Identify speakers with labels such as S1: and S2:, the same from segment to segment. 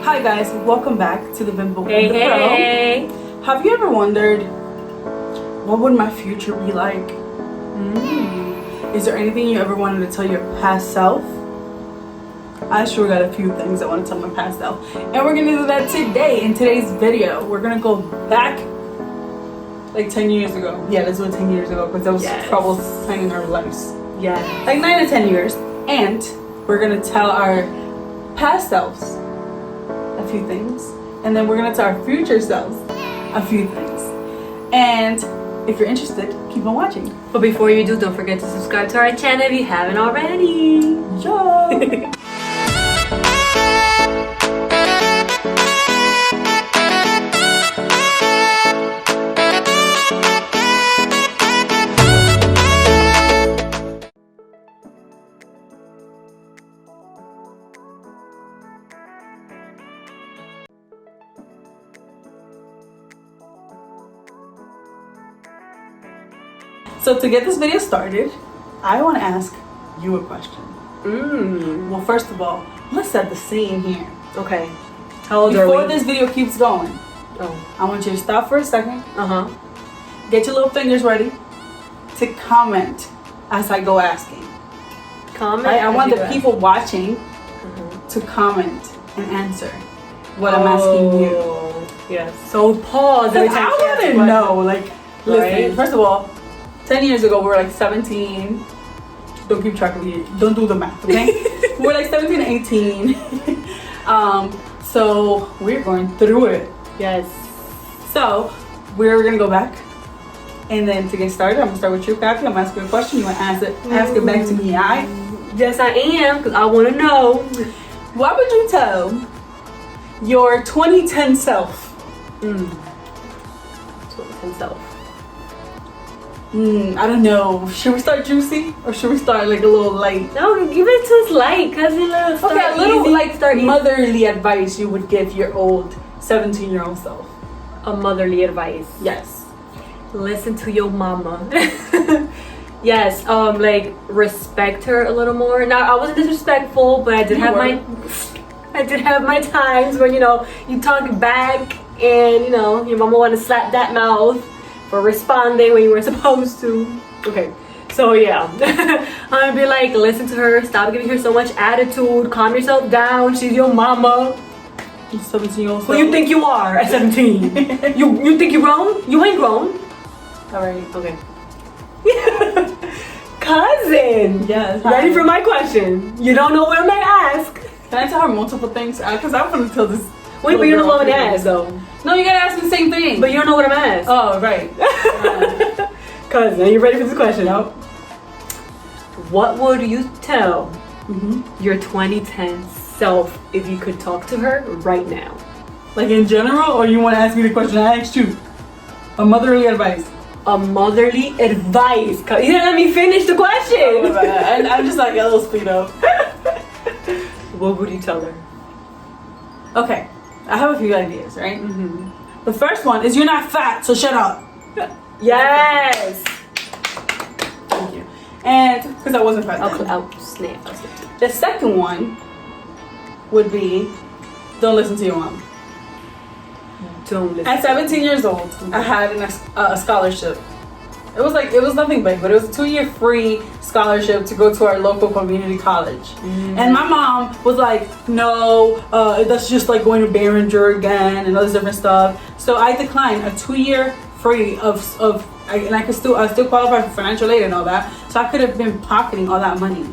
S1: Hi guys, welcome back to the Bimbo
S2: Hey,
S1: and the
S2: hey.
S1: Pro. Have you ever wondered what would my future be like? Is there anything you ever wanted to tell your past self? I sure got a few things I want to tell my past self, and we're gonna do that today in today's video. We're gonna go back like 10 years ago. Yeah, let's do it 10 years ago because there was trouble in our lives.
S2: Yeah,
S1: like 9 to 10 years, and we're gonna tell our past selves a few things, and then we're gonna tell our future selves a few things. And if you're interested, keep on watching.
S2: but before you do, don't forget to subscribe to our channel if you haven't already.
S1: Yeah. So to get this video started, I want to ask you a question. Well, first of all, let's set the scene here.
S2: Okay. How old are we?
S1: Before this video keeps going, I want you to stop for a second. Get your little fingers ready to comment as I go asking.
S2: Comment.
S1: I want the people watching to comment and answer what I'm asking you.
S2: Yes. So pause every time.
S1: I want to know, like, listen,
S2: Right?
S1: first of all, 10 years ago, we were like 17. Don't keep track of it. Don't do the math, okay? We're like 17, 18. So we're going through it.
S2: Yes.
S1: So we're gonna go back, and then to get started, I'm gonna start with you, Kathy. I'm gonna ask you a question. You wanna ask it back to me, alright?
S2: Yes, I am, because I want to know.
S1: What would you tell your 2010 self?
S2: 2010 self.
S1: I don't know. Should we start juicy or should we start like a little light?
S2: No, give it to us light, because it'll start
S1: Okay, a little
S2: easy.
S1: like
S2: Start easy.
S1: motherly advice you would give your old 17-year-old self.
S2: A motherly advice.
S1: Yes.
S2: Listen to your mama. Yes, like respect her a little more. Now I wasn't disrespectful, but I did have my times when you talk back and your mama want to slap that mouth for responding when you weren't supposed to. Okay, so yeah, I'm gonna be like, listen to her, stop giving her so much attitude, calm yourself down. She's your mama.
S1: 17-year-old self.
S2: Who you think you are at 17? you think you grown? You ain't grown.
S1: Alright.
S2: Okay. Cousin.
S1: Yes.
S2: Ready for my question? You don't know what I'm gonna ask.
S1: Can I tell her multiple things? Because I want to tell this.
S2: Wait, but you don't know what I'm gonna ask though.
S1: No, you gotta ask me the same thing.
S2: But you don't know what I'm gonna ask.
S1: Oh, right.
S2: Cousin, are you ready for this question?
S1: Nope.
S2: What would you tell your 2010 self if you could talk to her right now?
S1: Like in general, or you want to ask me the question I asked you? A motherly advice.
S2: A motherly advice. You didn't let me finish the question.
S1: Oh, my bad. I'm just like a little speed up.
S2: What would you tell her?
S1: Okay, I have a few ideas, right? The first one is you're not fat, so shut up.
S2: Yes.
S1: Thank you. And because I wasn't fat. then.
S2: I'll snap.
S1: The second one would be don't listen to your mom.
S2: Don't listen.
S1: At 17 years old, I had a scholarship. It was nothing big, but it was a 2-year free scholarship to go to our local community college. And my mom was like, no, that's just like going to Behringer again and all this different stuff. So I declined a 2-year free and I still qualify for financial aid and all that. So I could have been pocketing all that money.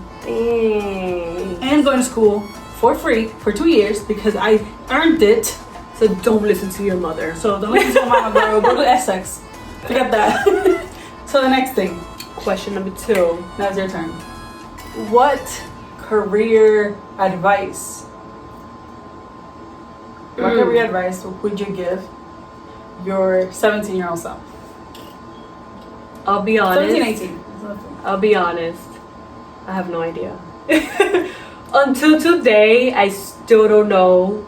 S1: And going to school for free for 2 years because I earned it.
S2: So don't listen to your mother.
S1: So don't listen to your mama, girl. Go to Essex. Forget that. So the next thing.
S2: Question number 2.
S1: Now it's your turn. What career advice? What career advice would you give your 17-year-old self?
S2: I'll be honest.
S1: 17, 18.
S2: I'll be honest. I have no idea. Until today, I still don't know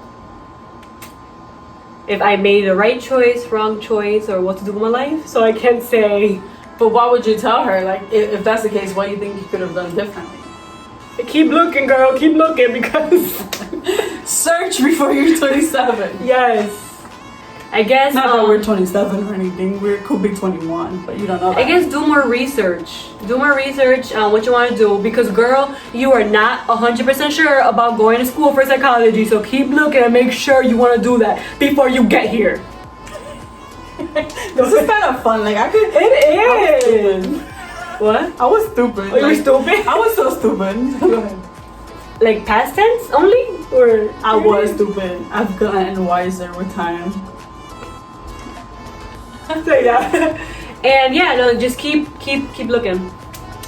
S2: if I made the right choice, wrong choice, or what to do with my life. So I can't say.
S1: But what would you tell her? Like, if that's the case, what do you think you could have done differently?
S2: Keep looking, girl. Keep looking because
S1: Search before you're 27.
S2: Yes. I guess
S1: not that we're 27 or anything. We could be 21, but you don't know that.
S2: I guess do more research. Do more research on what you want to do, because girl, you are not 100% sure about going to school for psychology. So keep looking and make sure you want to do that before you get here.
S1: This is kind of fun. Like I could.
S2: It is. What?
S1: I was stupid.
S2: Oh, you were stupid?
S1: I was so stupid. Go ahead.
S2: Like past tense only, or
S1: I was stupid. I've gotten wiser with time.
S2: So yeah, and yeah, no, just keep looking.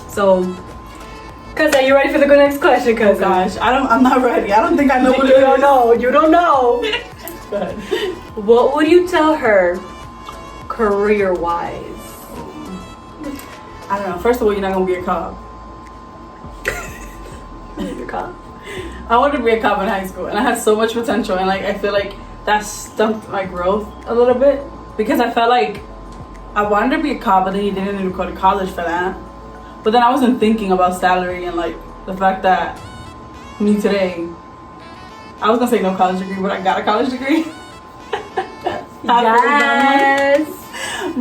S2: So, cause are you ready for the next question? Cause
S1: gosh, I'm not ready. I don't think I know what
S2: you don't know. You don't know.
S1: Go ahead.
S2: What would you tell her, career-wise?
S1: I don't know. First of all, you're not gonna be a cop.
S2: You're a cop.
S1: I wanted to be a cop in high school, and I had so much potential, and like I feel like that stumped my growth a little bit. Because I felt like I wanted to be a cop, but then you didn't need to go to college for that. But then I wasn't thinking about salary and like the fact that me today, I was gonna say no college degree, but I got a college degree.
S2: Yes.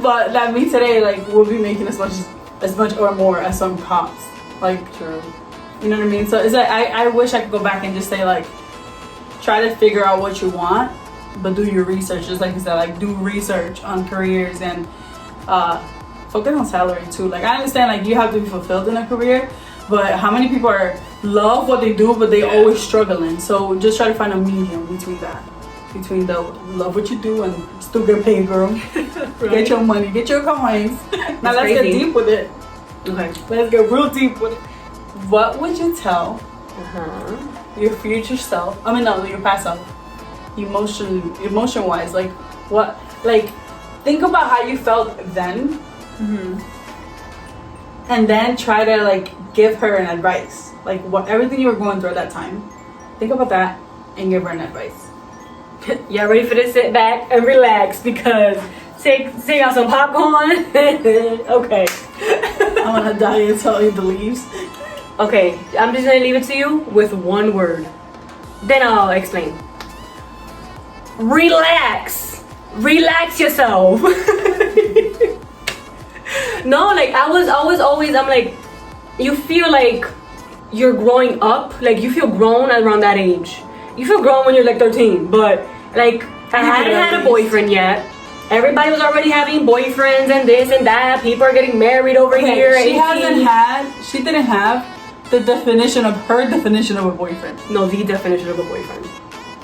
S1: But that me today like will be making as much or more as some cops. Like,
S2: True.
S1: You know what I mean? So it's like I wish I could go back and just say like, try to figure out what you want. But do your research, just like you said, like do research on careers and focus on salary too. Like I understand like you have to be fulfilled in a career, but how many people love what they do but they always struggling? So just try to find a medium between that. Between the love what you do and still get paid, girl. Right. Get your money, get your coins. Now let's get deep with it.
S2: Okay.
S1: Let's get real deep with it. What would you tell your future self? I mean no, your past self. Emotion wise, like what, like think about how you felt then, and then try to like give her an advice, like what everything you were going through at that time. Think about that and give her an advice.
S2: Y'all ready for this? Sit back and relax, because take out some popcorn. Okay.
S1: I'm gonna die and tell you the leaves.
S2: Okay, I'm just gonna leave it to you with one word. Then I'll explain. Relax yourself. No, like I was always I'm like, you feel like you're growing up, like you feel grown around that age. You feel grown when you're like 13, but like I hadn't had a boyfriend yet. Everybody was already having boyfriends and this and that. People are getting married over here.
S1: She didn't have the definition of her definition of a boyfriend.
S2: No, the definition of a boyfriend.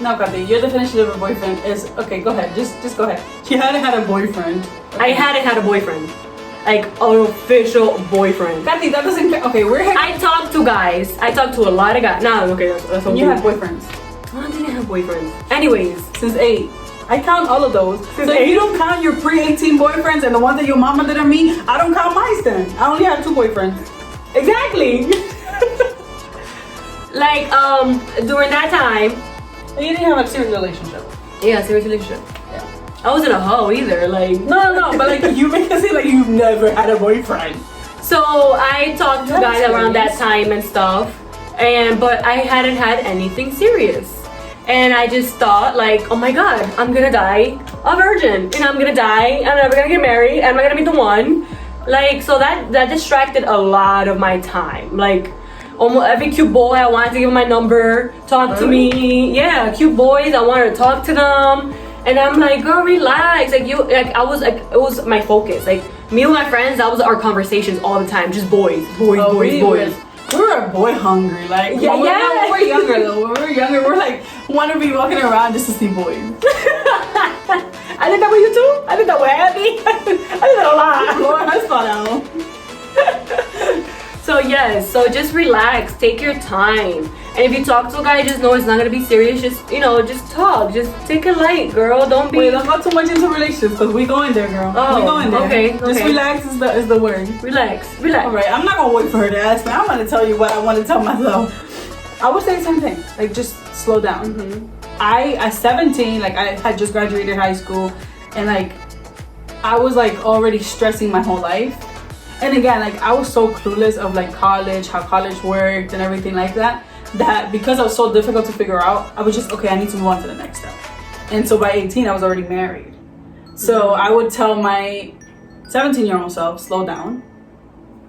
S1: No, Kathy, your definition of a boyfriend is okay. Go ahead, just go ahead. She hadn't had a boyfriend. Okay.
S2: I hadn't had a boyfriend, like an official boyfriend.
S1: Kathy, that doesn't count. Okay, we're here.
S2: I talked to guys. I talked to a lot of guys. No, okay, that's okay.
S1: You have boyfriends.
S2: I didn't have boyfriends. Anyways,
S1: since 8. I count all of those.
S2: Since
S1: so if you don't count your pre-18 boyfriends and the ones that your mama didn't meet, I don't count mine then. I only have 2 boyfriends.
S2: Exactly. Like during that time.
S1: You didn't have a serious relationship.
S2: Yeah, serious relationship. Yeah. I wasn't a hoe either. Like
S1: no, but like you make it seem like you've never had a boyfriend.
S2: So I talked to guys around that time and stuff, but I hadn't had anything serious. And I just thought like, oh my god, I'm gonna die a virgin, and I'm gonna die. I'm never gonna get married. I'm not gonna be the one. Like, so that distracted a lot of my time. Like, almost every cute boy I wanted to give him my number, talk to me. Yeah, cute boys, I wanted to talk to them. And I'm like, girl, relax. Like I was like, it was my focus. Like me and my friends, that was our conversations all the time. Just boys.
S1: We were boy hungry. Like when we were younger though. When we were younger, we're like want to be walking around just to see boys.
S2: I did that with you too. I did that with Abby. I did that a lot.
S1: Lord, I spot out.
S2: So yes, so just relax, take your time. And if you talk to a guy, just know it's not gonna be serious. Just, just talk. Just take it light, girl. Don't
S1: go too much into relationships, because we going there, girl.
S2: Oh,
S1: we going there.
S2: Okay.
S1: Just relax is the word.
S2: Relax.
S1: All right, I'm not gonna wait for her to ask me. I'm gonna tell you what I want to tell myself. I would say the same thing. Like, just slow down. Mm-hmm. At 17, like I had just graduated high school, and like I was like already stressing my whole life. And again, like I was so clueless of like college, how college worked and everything like that that because I was so difficult to figure out, I was just, okay, I need to move on to the next step. And so by 18, I was already married. So I would tell my 17-year-old self, slow down.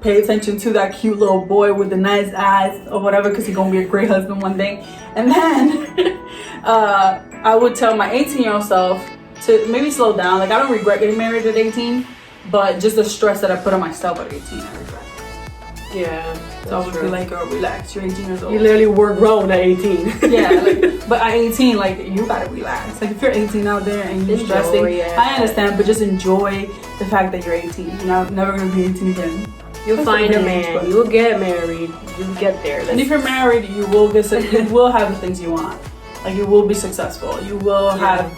S1: Pay attention to that cute little boy with the nice eyes or whatever, because he's going to be a great husband one day. And then I would tell my 18-year-old self to maybe slow down. Like, I don't regret getting married at 18, but just the stress that I put on myself at 18, I regret.
S2: Yeah.
S1: So I would be like, girl, relax. You're 18 years old.
S2: You literally were grown at 18.
S1: Yeah, like, but at 18, like, you gotta relax. Like, if you're 18 out there and you're stressing, I understand, but just enjoy the fact that you're 18. You're never gonna be 18 again.
S2: You'll find a man. You'll get married. You'll get there.
S1: And if you're married, you will have the things you want. Like, you will be successful. You will have.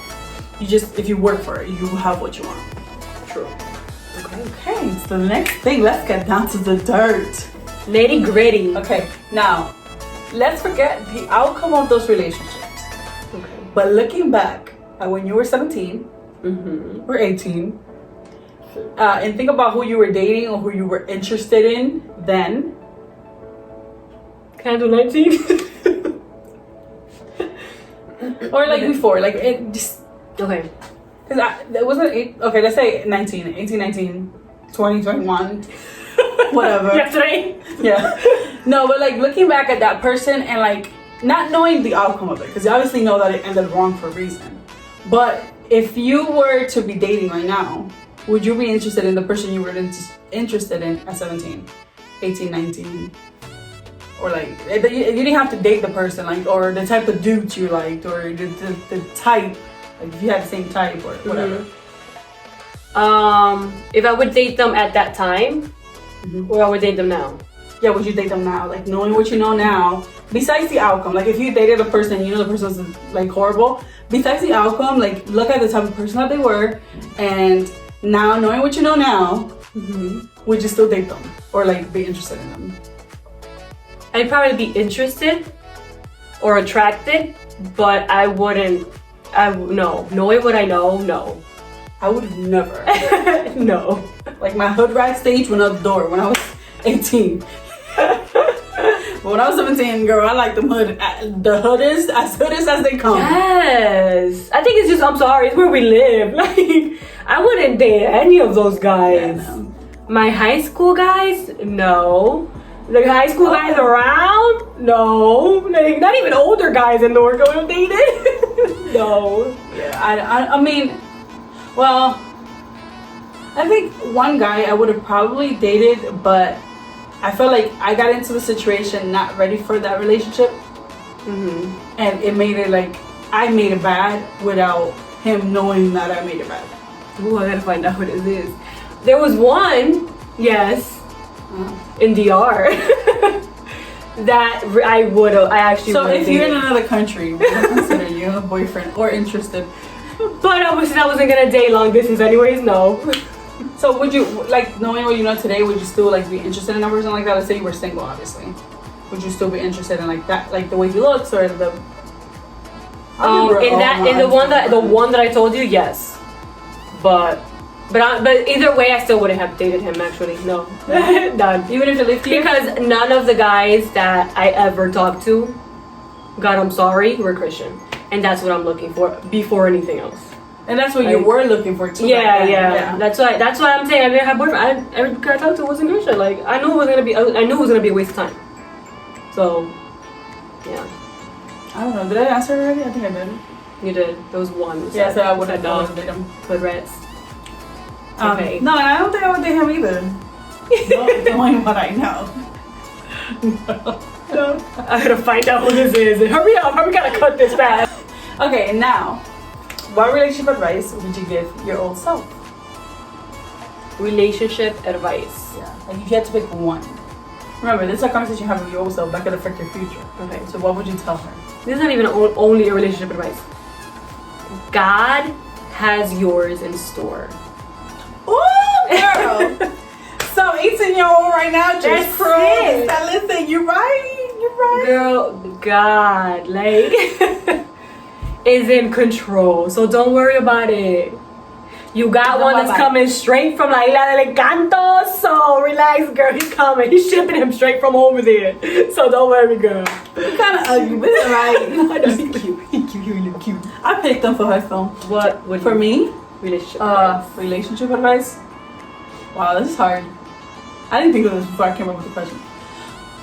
S1: If you work for it, you will have what you want.
S2: True.
S1: Okay, so the next thing, let's get down to the dirt.
S2: Nitty gritty.
S1: Okay, now, let's forget the outcome of those relationships.
S2: Okay.
S1: But looking back at when you were 17, or 18, and think about who you were dating or who you were interested in then.
S2: Can I do 19?
S1: Or like before, like it just...
S2: Okay.
S1: Because it wasn't okay, let's say 19, 18, 19, 20, 21, whatever.
S2: Yesterday?
S1: Yeah. No, but like looking back at that person and like not knowing the outcome of it, because you obviously know that it ended wrong for a reason. But if you were to be dating right now, would you be interested in the person you were interested in at 17, 18, 19? Or like, you didn't have to date the person, like, or the type of dude you liked, or the type. Like if you had the same type or whatever.
S2: If I would date them at that time, or I would date them now.
S1: Yeah, would you date them now? Like knowing what you know now, besides the outcome. Like if you dated a person, you know the person was like horrible. Besides the outcome, like look at the type of person that they were, and now knowing what you know now, would you still date them or like be interested in them?
S2: I'd probably be interested or attracted, but I wouldn't. No. Knowing what I know, no.
S1: I would have never.
S2: No.
S1: Like my hood rat stage went out the door when I was 18. But when I was 17, girl, I like the hoodest as they come.
S2: Yes. I think it's just, I'm sorry, it's where we live. Like, I wouldn't date any of those guys.
S1: Yeah, no. My
S2: high school guys, no. Like high school guys around, no. Like not even older guys in North going dated. No.
S1: Yeah, I mean, well, I think one guy I would have probably dated, but I felt like I got into the situation not ready for that relationship. And it made it like, I made it bad without him knowing that I made it bad.
S2: Ooh, I gotta find out what it is. There was one, yes, in DR that I actually. So
S1: if you're in another country, would you consider you a boyfriend or interested?
S2: But I wasn't gonna date long distance anyways, no.
S1: So would you, like, knowing what you know today, would you still like be interested in a person like that? Let's say you were single, obviously. Would you still be interested in like that, like the way he looks or the? The one that I told you, yes. But either way, I still wouldn't have dated him. Actually, no, none. Even if it lived here,
S2: because none of the guys that I ever talked to, God, I'm sorry, were Christian, and that's what I'm looking for before anything else.
S1: And that's what you were looking for too.
S2: Yeah. That's why I'm saying I didn't have boyfriend. Every guy I talked to wasn't Christian. Like I knew it was gonna be a waste of time. So, yeah.
S1: I don't know. Did I answer already? I think I did.
S2: You did. There was one.
S1: Yeah, so I would have date him.
S2: Hood rats.
S1: Okay. No, and I don't think I would date him either. Knowing what I know.
S2: No. I gotta find out who this is. Hurry up! We gotta cut this fast.
S1: Okay, now, what relationship advice would you give your old self?
S2: Relationship advice.
S1: Yeah. Like if you had to pick one. Remember, this is a conversation you have with your old self that could affect your future. Okay. So what would you tell her?
S2: This is not even only a relationship advice. God has yours in store.
S1: Ooh, girl. So 18-year-old right now just cruise. Listen, you're right.
S2: Girl, God, like, is in control. So don't worry about it. You got one that's coming straight from La Isla del Encanto, so relax, girl. He's coming. He's shipping him straight from over there. So don't worry, girl.
S1: He's kind of ugly, but it's alright.
S2: He's cute. He's cute. He look cute.
S1: I picked them for her film.
S2: What would
S1: for me?
S2: Relationship advice.
S1: Relationship advice? Wow, this is hard. I didn't think of this before I came up with the question.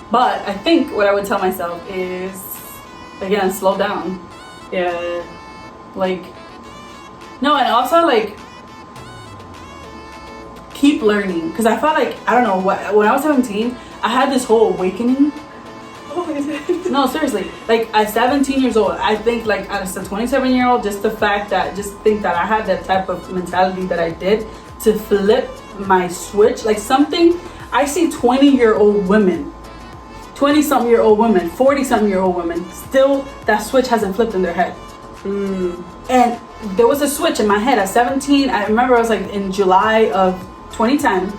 S1: But I think what I would tell myself is, again, slow down.
S2: Yeah.
S1: Like, no, and also like, keep learning. Because I felt like, I don't know, when I was 17, I had this whole awakening.
S2: Oh, is it?
S1: No, seriously. Like, at 17 years old, I think like as a 27-year-old, just think that I had that type of mentality that I did to flip my switch. Like something, I see 20-year-old women, 20-something-year-old women, 40-something-year-old women, still that switch hasn't flipped in their head. And there was a switch in my head at 17. I remember I was like in July of 2010.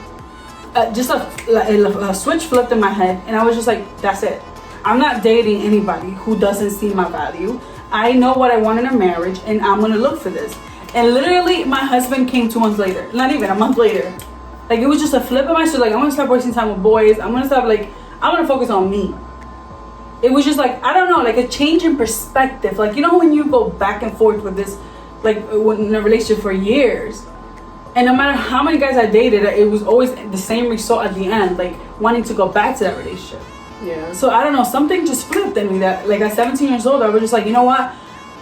S1: Just a switch flipped in my head, and I was just like, that's it. I'm not dating anybody who doesn't see my value. I know what I want in a marriage, and I'm gonna look for this. And literally, my husband came 2 months later. Not even a month later. Like, it was just a flip of my switch. Like, I'm gonna stop wasting time with boys. I'm gonna focus on me. It was just like, I don't know, like a change in perspective. Like, you know when you go back and forth with this, like in a relationship for years, and no matter how many guys I dated, it was always the same result at the end, like wanting to go back to that relationship.
S2: Yeah.
S1: So I don't know, something just flipped in me that, like, at 17 years old, I was just like, you know what?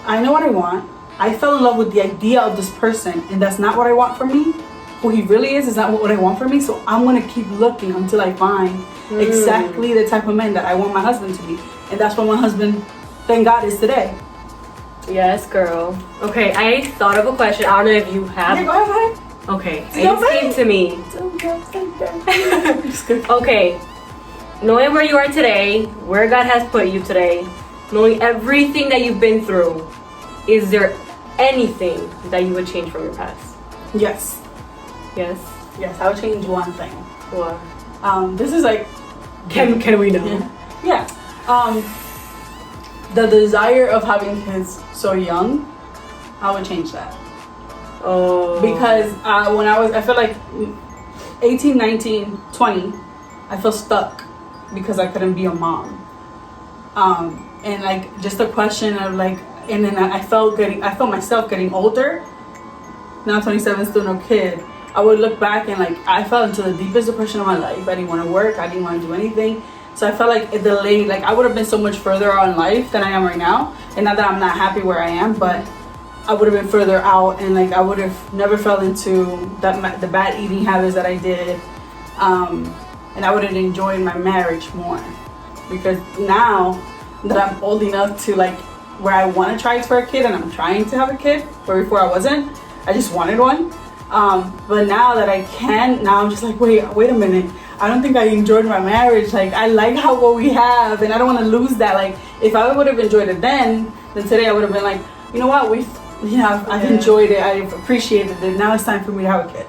S1: I know what I want. I fell in love with the idea of this person, and that's not what I want for me. Who he really is not what I want for me. So I'm gonna keep looking until I find exactly the type of man that I want my husband to be. And that's what my husband, thank God, is today.
S2: Yes, girl. Okay, I thought of a question. I don't know if you have.
S1: Yeah, go ahead.
S2: Okay, it just came to me. Okay, knowing where you are today, where God has put you today, knowing everything that you've been through, is there anything that you would change from your past?
S1: Yes.
S2: Yes.
S1: Yes, I would change one thing.
S2: What?
S1: This is like,
S2: can we know?
S1: Yeah. The desire of having kids so young, I would change that.
S2: Oh.
S1: Because when I feel like 18, 19, 20, I feel stuck because I couldn't be a mom. And like just the question of like, and then I felt myself getting older. Now 27, still no kid. I would look back and like I fell into the deepest depression of my life. I didn't want to work. I didn't want to do anything. So I felt like it delayed. Like I would have been so much further out in life than I am right now. And not that I'm not happy where I am, but I would have been further out, and like I would have never fell into the bad eating habits that I did. And I would have enjoyed my marriage more, because now that I'm old enough to like where I want to try for a kid, and I'm trying to have a kid, but before I wasn't. I just wanted one. But now that I can, now I'm just like, wait a minute. I don't think I enjoyed my marriage. Like I like what we have, and I don't want to lose that. Like if I would have enjoyed it then today I would have been like, you know what, I've enjoyed it. I've appreciated it. Now it's time for me to have a kid.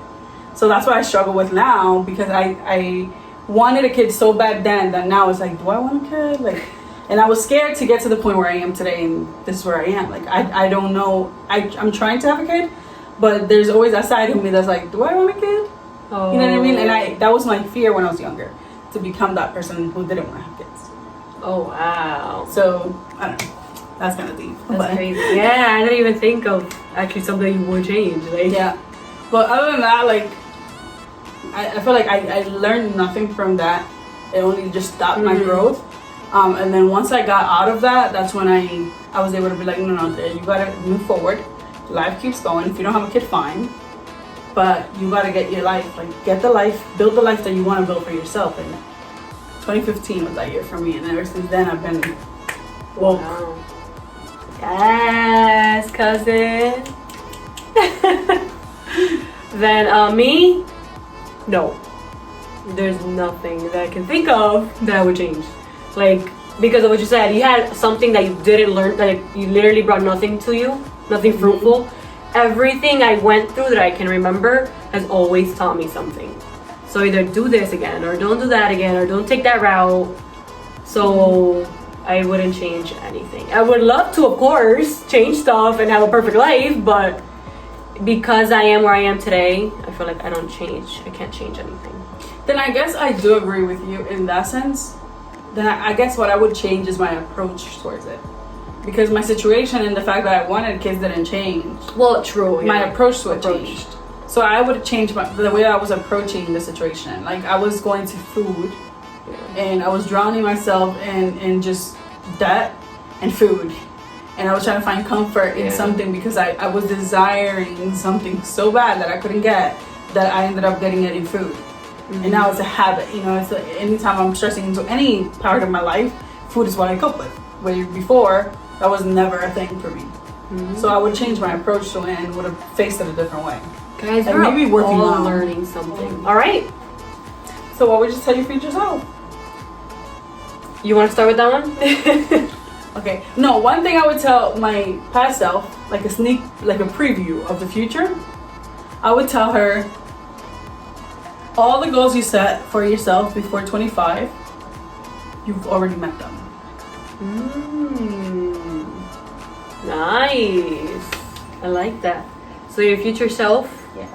S1: So that's what I struggle with now, because I wanted a kid so bad then that now it's like, do I want a kid? Like, and I was scared to get to the point where I am today, and this is where I am. Like I don't know. I'm trying to have a kid, but there's always that side of me that's like, do I want a kid? Oh. You know what I mean? And that was my fear when I was younger, to become that person who didn't want to have kids.
S2: Oh wow.
S1: So I don't know. That's kind of deep.
S2: That's crazy. Yeah, I didn't even think of actually something you would change. Like,
S1: yeah. But other than that, like, I feel like I learned nothing from that. It only just stopped my growth. And then once I got out of that, that's when I was able to be like, no, you gotta move forward. Life keeps going. If you don't have a kid, fine. But you gotta get your life, like, build the life that you want to build for yourself. And 2015 was that year for me, and ever since then I've been woke.
S2: Wow. Yes, cousin. Then me, no. There's nothing that I can think of that I would change. Like, because of what you said, you had something that you didn't learn, that you literally brought nothing to you, nothing fruitful. Everything I went through that I can remember has always taught me something. So either do this again, or don't do that again, or don't take that route. So I wouldn't change anything. I would love to, of course, change stuff and have a perfect life, but because I am where I am today, I feel like I don't change. I can't change anything.
S1: Then I guess I do agree with you in that sense. Then I guess what I would change is my approach towards it. Because my situation and the fact that I wanted kids didn't change.
S2: Well, true. Yeah.
S1: My approach to it changed. So I would change the way I was approaching the situation. Like I was going to food, and I was drowning myself in just debt and food. And I was trying to find comfort in something because I was desiring something so bad that I couldn't get, that I ended up getting it in food. And now it's a habit, you know. It's like anytime I'm stressing into any part of my life, food is what I cope with. Where before, that was never a thing for me. So I would change my approach to it and would have faced it a different way.
S2: Guys,
S1: and
S2: we're
S1: maybe working
S2: all
S1: on
S2: learning something. All right.
S1: So what would you tell your future self?
S2: You want to start with that one?
S1: Okay. No, one thing I would tell my past self, like a preview of the future, I would tell her, all the goals you set for yourself before 25, you've already met them.
S2: Nice. I like that. So your future self?
S1: Yeah.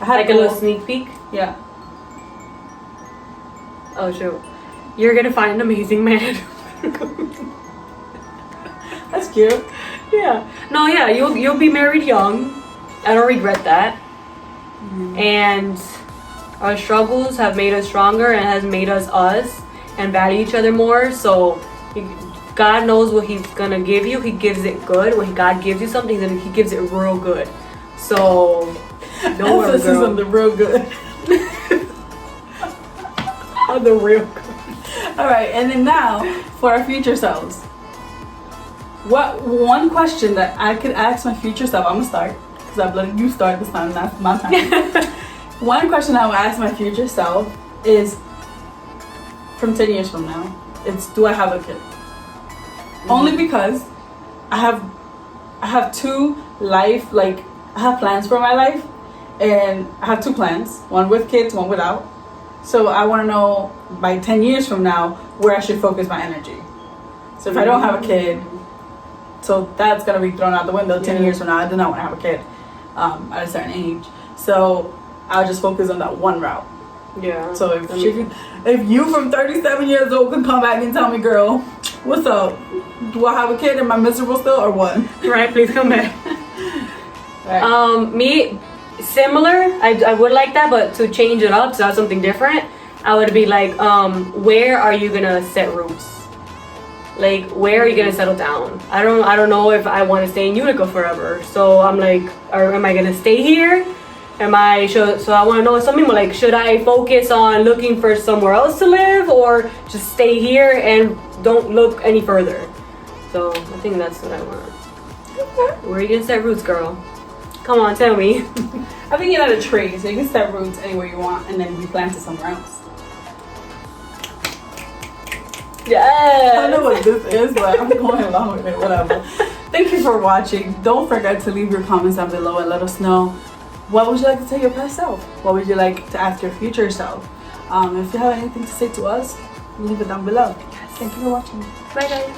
S1: I had
S2: like a little sneak peek?
S1: Yeah.
S2: Oh, sure. You're gonna find an amazing man.
S1: That's cute.
S2: Yeah. No, yeah, you'll be married young. I don't regret that. And our struggles have made us stronger and has made us us and value each other more. So God knows what he's gonna give you. He gives it good. When God gives you something, then he gives it real good. So don't worry,
S1: emphasis on the real good.
S2: On the real good.
S1: All right, and then now for our future selves. What one question that I could ask my future self? I'm gonna start because I've let you start this time. That's my time. One question I would ask my future self is, from 10 years from now, it's, do I have a kid? Only because I have two life, like I have plans for my life, and I have two plans, one with kids, one without. So I want to know by 10 years from now where I should focus my energy. So if I don't have a kid, so that's gonna be thrown out the window. 10 years from now, I do not want to have a kid at a certain age. So I'll just focus on that one route.
S2: Yeah.
S1: So if you from 37 years old can come back and tell me, girl, what's up? Do I have a kid? Am I miserable still or what?
S2: Right, please come back.
S1: Right.
S2: Me, similar. I would like that, but to change it up, to have something different, I would be like, where are you gonna set roots? Like, where are you gonna settle down? I don't know if I want to stay in Utica forever. So I'm like, am I gonna stay here? So I want to know something more like, should I focus on looking for somewhere else to live or just stay here and don't look any further? So I think that's what I want. Where are you gonna set roots, girl? Come on, tell me.
S1: I think you're not a tree, so you can set roots anywhere you want and then be planted somewhere else.
S2: Yeah.
S1: I don't know what this is, but I'm going along with it, whatever. Thank you for watching. Don't forget to leave your comments down below and let us know, what would you like to tell your past self? What would you like to ask your future self? If you have anything to say to us, leave it down below. Thank you for watching.
S2: Bye, guys.